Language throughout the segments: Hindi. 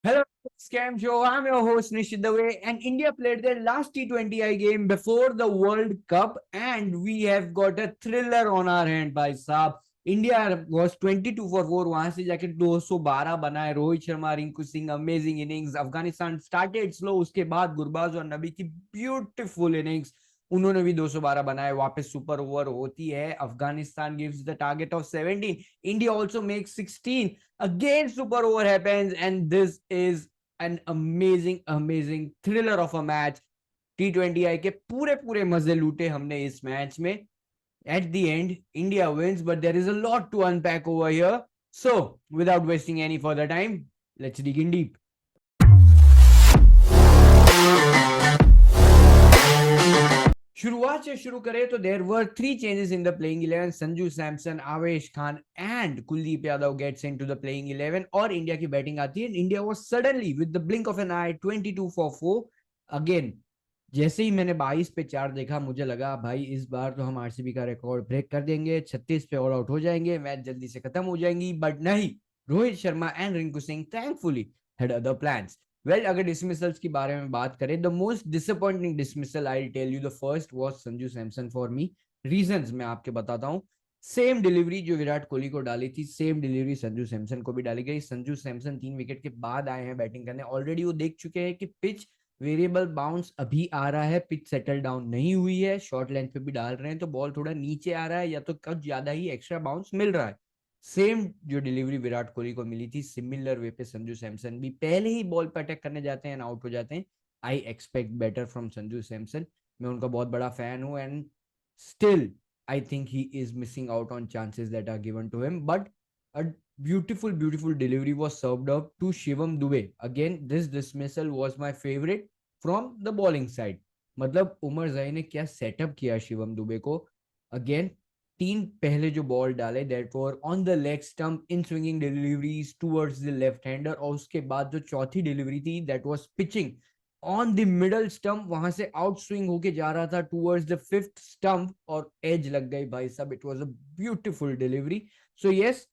Hello, Scam Show. I'm your host Nishit Dave, and India played their last T20I game before the World Cup, and we have got a thriller on our hand, भाई साहब. India was 22 for 4. वहां से जाके 212 बनाए. Rohit Sharma, Rinku Singh, amazing innings. Afghanistan started slow, उसके बाद गुरबाज और नबी की ब्यूटीफुल इनिंग्स. उन्होंने भी 212 बनाए. वापस सुपर ओवर होती है. Afghanistan gives the target of 17. India also makes 16. Again, super over happens, and this is an amazing thriller of a match. T20I के पूरे पूरे मजे लूटे हमने इस मैच में. At the end, India wins, but there is a lot to unpack over here. So, without wasting any further time, let's dig in deep. शुरुआत से शुरू करें तो there were 3 changes in the playing 11. Sanju Samson, Avesh Khan and Kuldeep Yadav gets into the playing 11 और इंडिया की बैटिंग आती है. India was suddenly with the blink of an eye 22 for 4. Again, जैसे ही मैंने 22 पे 4 देखा, मुझे लगा भाई इस बार तो हम आरसीबी का रिकॉर्ड ब्रेक कर देंगे, 36 पे ऑल आउट हो जाएंगे, मैच जल्दी से खत्म हो जाएंगी. बट नहीं, Rohit Sharma and Rinku Singh thankfully had other plans. Well, अगर डिसमिसल्स के बारे में बात करें, the most disappointing dismissal I tell you the first was Sanju Samson for me. Reasons मैं आपके बताता हूँ. सेम डिलीवरी जो विराट कोहली को डाली थी, सेम डिलीवरी संजू सैमसन को भी डाली गई. संजू सैमसन 3 विकेट के बाद आए हैं बैटिंग करने. ऑलरेडी वो देख चुके हैं कि पिच वेरिएबल बाउंस अभी आ रहा है, पिच सेटल डाउन नहीं हुई है. शॉर्ट लेंथ पे भी डाल रहे हैं तो बॉल थोड़ा नीचे आ रहा है या तो कुछ ज्यादा ही एक्स्ट्रा बाउंस मिल रहा है. सेम जो डिलीवरी विराट कोहली को मिली थी, सिमिलर वे पे संजू सैमसन भी पहले ही बॉल पे अटैक करने जाते हैं, आउट हो जाते हैं. I expect better from Sanju Samson. मैं उनका बहुत बड़ा फैन हूं, and still I think he is missing out on chances that are given to him. But a beautiful delivery was served up to Shivam Dube. Again, this dismissal was my favorite from the bowling side. मतलब उमर जई ने क्या सेटअप किया शिवम दुबे को. अगेन, 3 पहले जो बॉल डाले that were on the leg stump in swinging deliveries towards the left hander, और उसके बाद जो चौथी डिलीवरी थी that was pitching on the middle stump, वहां से आउट स्विंग होके जा रहा था टुवर्ड्स द फिफ्थ स्टंप और एज लग गई भाई साहब. It was a beautiful delivery. So yes,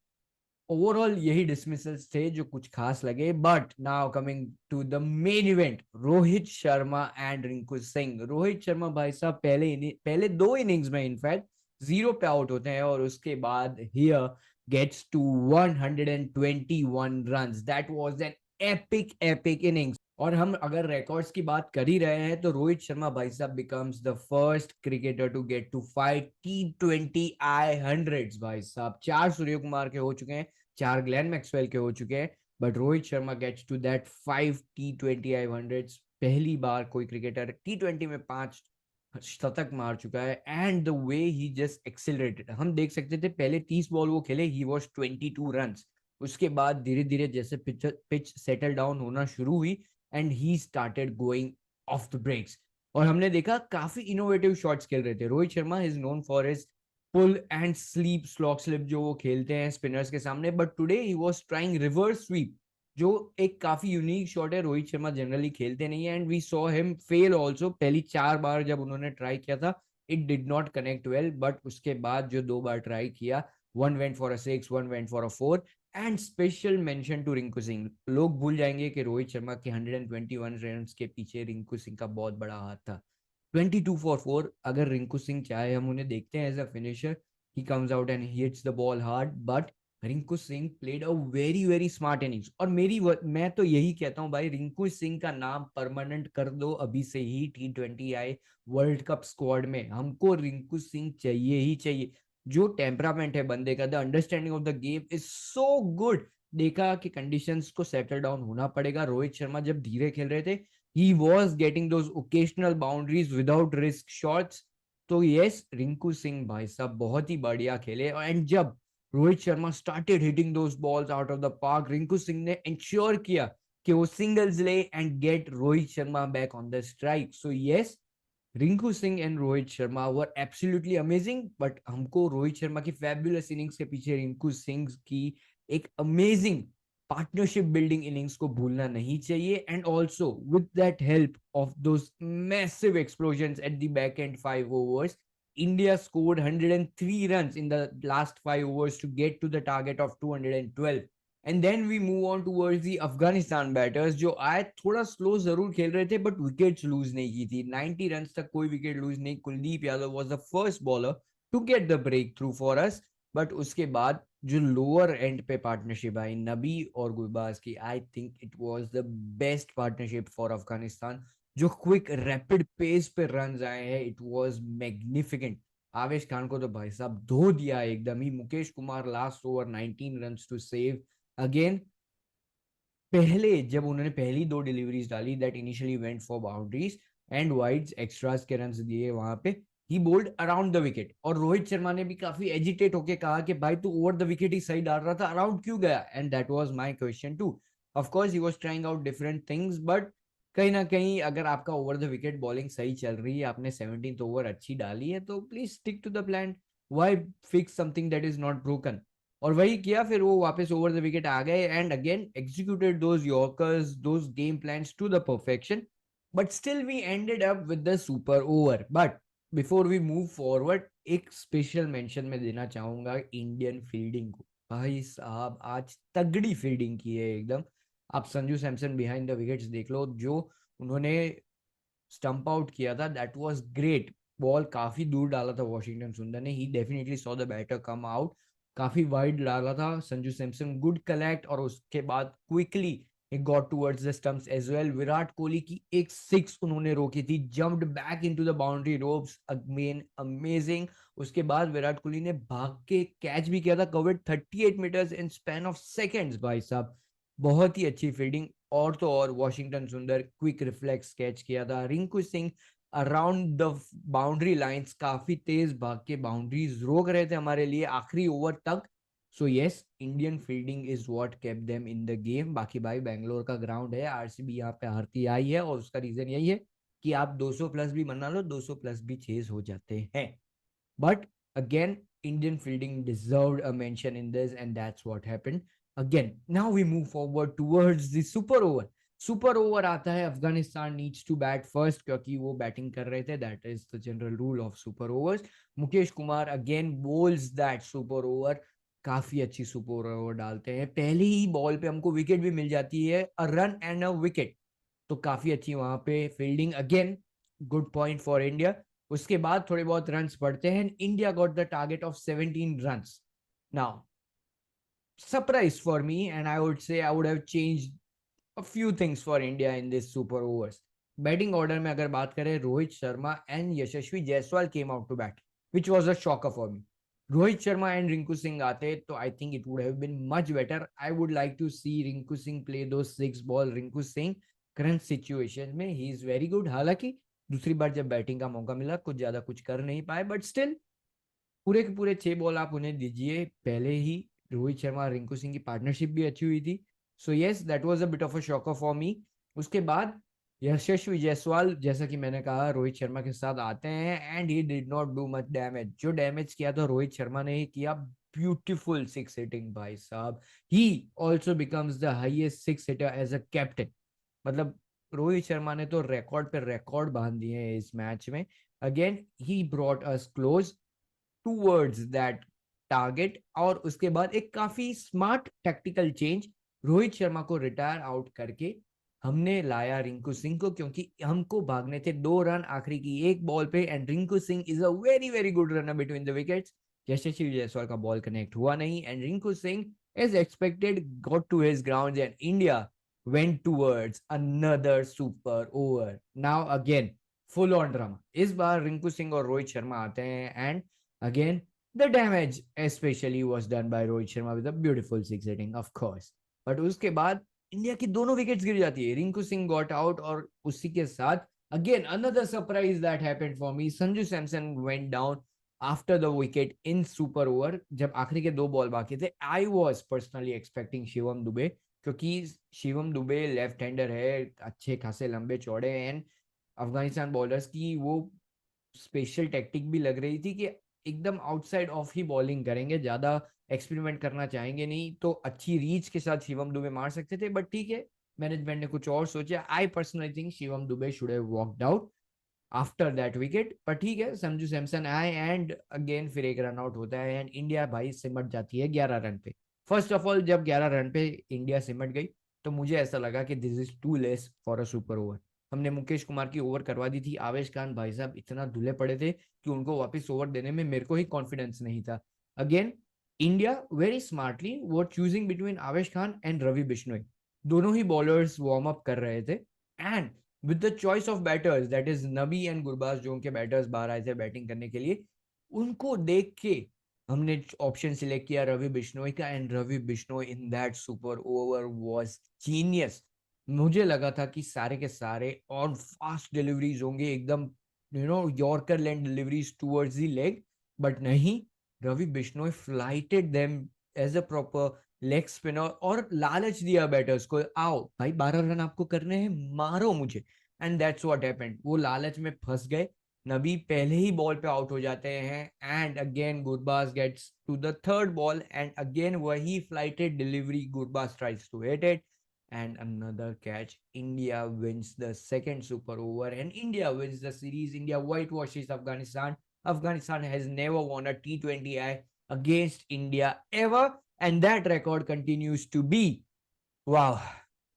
overall यही डिसमिसल्स थे जो कुछ खास लगे. But now coming to the main event, Rohit Sharma and Rinku Singh. Rohit Sharma भाई साहब पहले 2 इनिंग्स में इनफैक्ट 0 पे आउट होते हैं और उसके बाद here gets to 121 runs. That was an epic innings. और हम अगर रिकॉर्ड्स की बात कर ही रहे हैं तो रोहित शर्मा भाई साहब becomes the first cricketer to get to 5 T20I hundreds. भाई साहब 4 सूर्य कुमार के हो चुके हैं, 4 ग्लेन मैक्सवेल के हो चुके हैं, but Rohit Sharma gets to that 5 T20I hundreds. पहली बार कोई क्रिकेटर T20 में 5 शतक मार चुका है. And the way he just accelerated, हम देख सकते थे पहले 30 बॉल वो खेले, ही वाज 22 रन्स. उसके बाद धीरे धीरे जैसे पिच सेटल डाउन होना शुरू हुई and he started going off the brakes. और हमने देखा काफी इनोवेटिव शॉट्स खेल रहे थे. Rohit Sharma is known for his pull and sweep, slog sweep जो वो खेलते हैं स्पिनर्स के सामने, but today he was trying reverse sweep जो एक काफी यूनिक शॉट है. रोहित शर्मा जनरली खेलते नहीं है and we saw him fail also. पहली 4 बार जब उन्होंने ट्राई किया था, it did not connect well, but उसके बाद जो 2 बार ट्राई किया, one went for a 6, one went for a 4. And special mention to Rinku Singh. लोग भूल जाएंगे कि रोहित शर्मा के 121 रन के पीछे रिंकू सिंह का बहुत बड़ा हाथ था. 22 फॉर 4. अगर रिंकू सिंह चाहे, हम उन्हें देखते हैं as a finisher, he comes out and hits the ball hard, but Rinku Singh played a very smart innings. और मैं तो यही कहता हूं भाई, रिंकू सिंह का नाम परमानेंट कर दो अभी से ही T20I वर्ल्ड कप स्क्वाड में. हमको रिंकू सिंह चाहिए ही चाहिए. जो टेम्परामेंट है बंदे का, the understanding of the game is so good. देखा कि कंडीशंस को सेटल डाउन होना पड़ेगा. रोहित शर्मा जब धीरे खेल रहे थे, he was getting those occasional boundaries without risk shots. तो यस, रिंकू सिंह भाई साहब बहुत ही बढ़िया खेले. एंड जब Rohit Sharma started hitting those balls out of the park, Rinku Singh ने इंश्योर किया कि वो सिंगल्स ले and get Rohit Sharma back on the strike. So yes, Rinku Singh and Rohit Sharma were absolutely amazing. But हमको रोहित शर्मा की फैबुलस इनिंग्स के पीछे रिंकू सिंह की एक अमेजिंग पार्टनरशिप बिल्डिंग इनिंग्स को भूलना नहीं चाहिए. And also with that help of those massive explosions at the back and 5 overs, India scored 103 runs in the last 5 overs to get to the target of 212. And then we move on towards the Afghanistan batters, जो आज थोड़ा स्लो जरूर खेल रहे थे बट विकेट्स लूज नहीं की थी। 90 रन तक कोई विकेट लूज नहीं। Kuldeep Yadav was the first bowler to get the breakthrough for us. But उसके बाद जो लोअर एंड पे पार्टनरशिप आई नबी और गुरबाज की, I think it was the best partnership for Afghanistan. जो क्विक रैपिड पेस पे रन आए हैं, इट वाज मैग्निफिकेंट। आवेश खान को तो भाई साहब धो दिया एकदम ही। Mukesh Kumar last over 19 run to save again. पहले जब उन्होंने पहली दो डिलीवरीज डाली that initially went for boundaries and wides, extras के रन दिए वहां पे, he bowled around the wicket. और रोहित शर्मा ने भी काफी एजिटेट होके कहा कि भाई तू ओवर द विकेट ही सही डाल रहा था, अराउंड क्यों गया? And that was my question too. Of course he was trying out different things, but कहीं ना कहीं अगर आपका ओवर द विकेट बॉलिंग सही चल रही है, आपने 17th ओवर अच्छी डाली है, तो please stick to the plan. Why fix something that is not broken? और वही किया, फिर वो वापस ओवर द विकेट आ गए and again executed those yorkers, those game plans to the perfection. But still we ended up with the super over. But before we move forward, एक स्पेशल मेंशन में देना चाहूंगा इंडियन फील्डिंग को। भाई साहब आज तगड़ी फील्डिंग की है एकदम। आप Sanju Samson behind the wickets देख लो, जो उन्होंने स्टंप आउट किया था, दैट वाज ग्रेट। बॉल काफी दूर डाला था वॉशिंगटन सुंदर ने, he definitely saw the batter come out. काफी वाइड डाला था संजू सैमसन, गुड कलेक्ट, और उसके बाद quickly he got towards the stumps as well. Virat Kohli की एक सिक्स उन्होंने रोकी थी, jumped back into the boundary ropes, again amazing। उसके बाद विराट कोहली ने भाग के कैच भी किया था, covered 38 metres in span of seconds. भाई साहब बहुत ही अच्छी फील्डिंग। और तो और वॉशिंगटन सुंदर क्विक रिफ्लेक्स कैच किया था। Rinku Singh around the boundary lines काफी तेज भाग के बाउंड्रीज रोक रहे थे हमारे लिए आखिरी ओवर तक। So yes, Indian fielding is what kept them in the game. बाकी भाई बेंगलोर का ग्राउंड है, आरसीबी यहाँ पे हारती आई है, और उसका रीजन यही है कि आप 200 प्लस भी बना लो, 200 प्लस भी चेज हो जाते हैं। But again, Indian fielding deserved a mention in this, and that's what happened. Again, now we move forward towards the super over. Super over आता है, Afghanistan needs to bat first, क्योंकि वो बैटिंग कर रहे थे, that is the general rule of super overs. Mukesh Kumar again bowls that super over. काफी अच्छी सुपर ओवर डालते हैं, पहली ही बॉल पे हमको विकेट भी मिल जाती है, a run and a wicket. तो काफी अच्छी वहां पे fielding, again good point for India. उसके बाद थोड़े बहुत रन्स पड़ते हैं, India got the target of 17 runs. Now surprise for me, and I would say I would have changed a few things for India in this super overs. Batting order में अगर बात करें, Rohit Sharma and Yashasvi Jaiswal came out to bat, which was a shocker for me. Rohit Sharma and Rinku Singh आते तो I think it would have been much better. I would like to see Rinku Singh play दो 6 ball. Rinku Singh current situation में ही इज वेरी गुड। हालांकि दूसरी बार जब बैटिंग का मौका मिला कुछ ज्यादा कुछ कर नहीं पाए, बट स्टिल पूरे के पूरे 6 बॉल आप उन्हें दीजिए। पहले ही रोहित शर्मा और रिंकू सिंह की पार्टनरशिप भी अच्छी हुई थी। So yes, that was a bit of a shocker for me. उसके बाद यशस्वी जायसवाल, जैसा कि मैंने कहा, रोहित शर्मा के साथ आते हैं and he did not do much damage. जो डैमेज किया था रोहित शर्मा ने ही किया, ब्यूटीफुल सिक्स हिटिंग भाई साहब। He also becomes the highest six hitter as a captain. मतलब रोहित शर्मा ने तो रिकॉर्ड पे रिकॉर्ड बांध दिए हैं इस मैच में। Again he brought us close towards that target. और उसके बाद एक काफी smart tactical change, Rohit Sharma को रिटायर आउट करके हमने लाया रिंकू सिंह को, क्योंकि हमको भागने थे 2 रन आखिरी की एक बॉल पे, and Rinku Singh is a very very good runner between the wickets. Yashasvi Jaiswal का बॉल कनेक्ट हुआ नहीं, and Rinku Singh as expected got to his ground, and India went towards another super over. Now again full on drama. इस बार रिंकू सिंह और रोहित शर्मा आते हैं, and again the damage especially was done by Rohit Sharma with a beautiful six hitting of course. but उसके बाद इंडिया की दोनों विकेट्स गिर जाती है, रिंकू सिंह गॉट आउट, और उसी के साथ again another surprise that happened for me, Sanju Samson went down after the wicket in super over. जब आखिरी के 2 बॉल बाकी थे, I was personally expecting Shivam Dubey, क्योंकि शिवम दुबे लेफ्ट हैंडर है, अच्छे खासे लंबे चौड़े, एंड अफगानिस्तान बॉलर्स की वो स्पेशल टेक्टिक भी लग रही थी कि एकदम आउटसाइड ऑफ ही बॉलिंग करेंगे, ज्यादा एक्सपेरिमेंट करना चाहेंगे नहीं, तो अच्छी रीच के साथ शिवम दुबे मार सकते थे। बट ठीक है, मैनेजमेंट ने कुछ और सोचा। I personally think Shivam Dubey should have walked out after that wicket, पर ठीक है, संजू सैमसन आए एंड अगेन फिर एक रन आउट होता है, एंड इंडिया भाई सिमट जाती है 11 रन पे। फर्स्ट ऑफ ऑल जब 11 रन पे इंडिया सिमट गई तो मुझे ऐसा लगा कि this is too less for a super over. हमने मुकेश कुमार की ओवर करवा दी थी, आवेश खान भाई साहब इतना धुले पड़े थे कि उनको वापस ओवर देने में मेरे को ही कॉन्फिडेंस नहीं था। अगेन इंडिया वेरी स्मार्टली वो चूजिंग बिटवीन आवेश खान एंड रवि बिश्नोई, दोनों ही बॉलर्स वार्म अप कर रहे थे and with the choice of batters that is Nabi and Gurbaz जो उनके बैटर्स बाहर आए थे बैटिंग करने के लिए, उनको देख के हमने ऑप्शन सिलेक्ट किया रवि बिश्नोई का and Ravi Bishnoi in that super over was genius. मुझे लगा था कि सारे के सारे और फास्ट डिलीवरीज होंगे एकदम, yorker length deliveries towards the leg, but नहीं, Ravi Bishnoi flighted them as a proper leg spinner और लालच दिया बैटर्स को, आओ भाई 12 रन आपको करने हैं, मारो मुझे। एंड दैट्स व्हाट हैपेंड, वो लालच में फंस गए, नबी पहले ही बॉल पे आउट हो जाते हैं and again Gurbaz gets to the third ball and again वही flighted delivery, Gurbaz tries to hit it and another catch. India wins the second super over and India wins the series. India whitewashes Afghanistan. Afghanistan has never won a T20I against India ever, and that record continues to be, wow,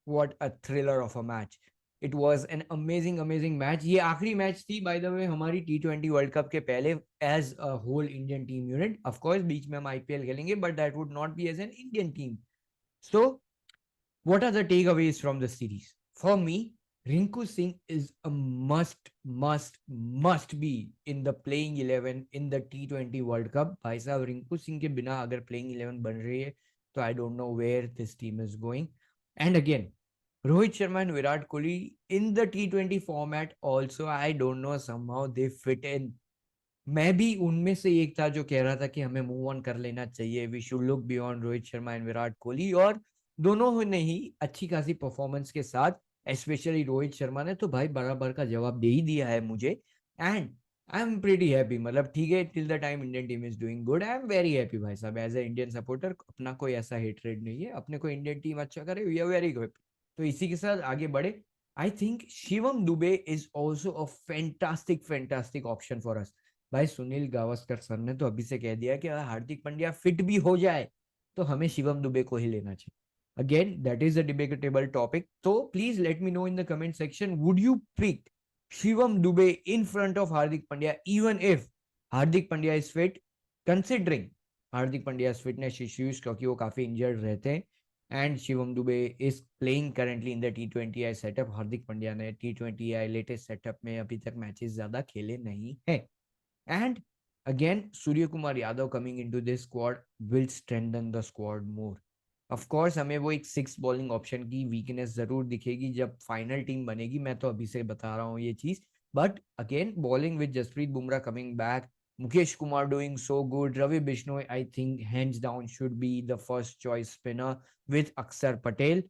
what a thriller of a match. It was an amazing amazing match. ये आखिरी मैच थी बाय द वे हमारी T20 वर्ल्ड कप के पहले as a whole Indian team unit. Of course बीच में हम IPL खेलेंगे but that would not be as an Indian team. So what are the takeaways from the series? For me, Rinku Singh is a must be in the playing 11 in the T20 World Cup. भाई साहब रिंकू सिंह के बिना अगर playing 11 बन रही है तो I don't know where this team is going. And again, Rohit Sharma and Virat Kohli in the T20 format also, I don't know, somehow they fit in. मैं भी उनमें से एक था जो कह रहा था कि हमें मूव ऑन कर लेना चाहिए, we should look beyond Rohit Sharma and Virat Kohli, और दोनों ने ही अच्छी खासी परफॉर्मेंस के साथ, स्पेशली रोहित शर्मा ने तो भाई बराबर का जवाब दे ही दिया है मुझे। And I am pretty happy, मतलब ठीक है till the time Indian team is doing good I am very happy भाई साहब। एज ए इंडियन सपोर्टर अपना कोई ऐसा हेटरेड नहीं है, अपने को इंडियन टीम अच्छा करे वी आर वेरी गुड। तो इसी के साथ आगे बढ़े। I think Shivam Dubey is also a fantastic fantastic option for us. भाई सुनील गावस्कर सर ने तो अभी से कह दिया कि अगर हार्दिक पांड्या फिट भी हो जाए तो हमें शिवम दुबे को ही लेना चाहिए। Again that is a debatable topic, तो please let me know in the comment section, would you pick Shivam Dubey in front of Hardik Pandya even if Hardik Pandya is fit, considering Hardik Pandya fitness issues क्योंकि वो काफी इंजर्ड रहते हैं and Shivam Dubey is playing currently in the T20I setup. Hardik Pandya ने T20I लेटेस्ट सेटअप में अभी तक मैचेस ज्यादा खेले नहीं है। And again, Surya Kumar Yadav coming into this squad will strengthen the squad more. Of course, हमें वो एक 6 बॉलिंग ऑप्शन की वीकनेस जरूर दिखेगी जब फाइनल टीम बनेगी, मैं तो अभी से बता रहा हूँ ये चीज। But again bowling with Jasprit Bumrah coming back, Mukesh Kumar doing so good, Ravi Bishnoi I think hands down should be the first choice spinner with Akshar Patel.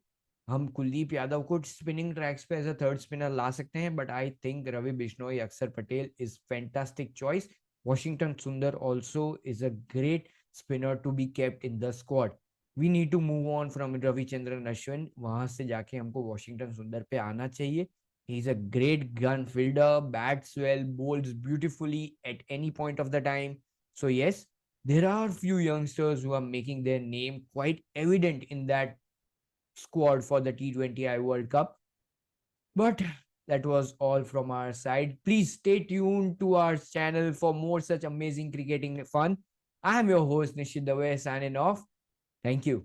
हम कुलदीप यादव को स्पिनिंग ट्रैक्स पे एज अ थर्ड स्पिनर ला सकते हैं but I think Ravi Bishnoi Akshar Patel is fantastic choice. Washington Sundar also is a great spinner to be kept in the squad. We need to move on from Ravichandran Ashwin, वहां से जाके हमको Washington Sundar पे आना चाहिए। He is a great gun fielder, bats well, bowls beautifully at any point of the time. So yes, there are few youngsters who are making their name quite evident in that squad for the T20I World Cup. But that was all from our side. Please stay tuned to our channel for more such amazing cricketing fun. I am your host Nishit Dave signing off. Thank you.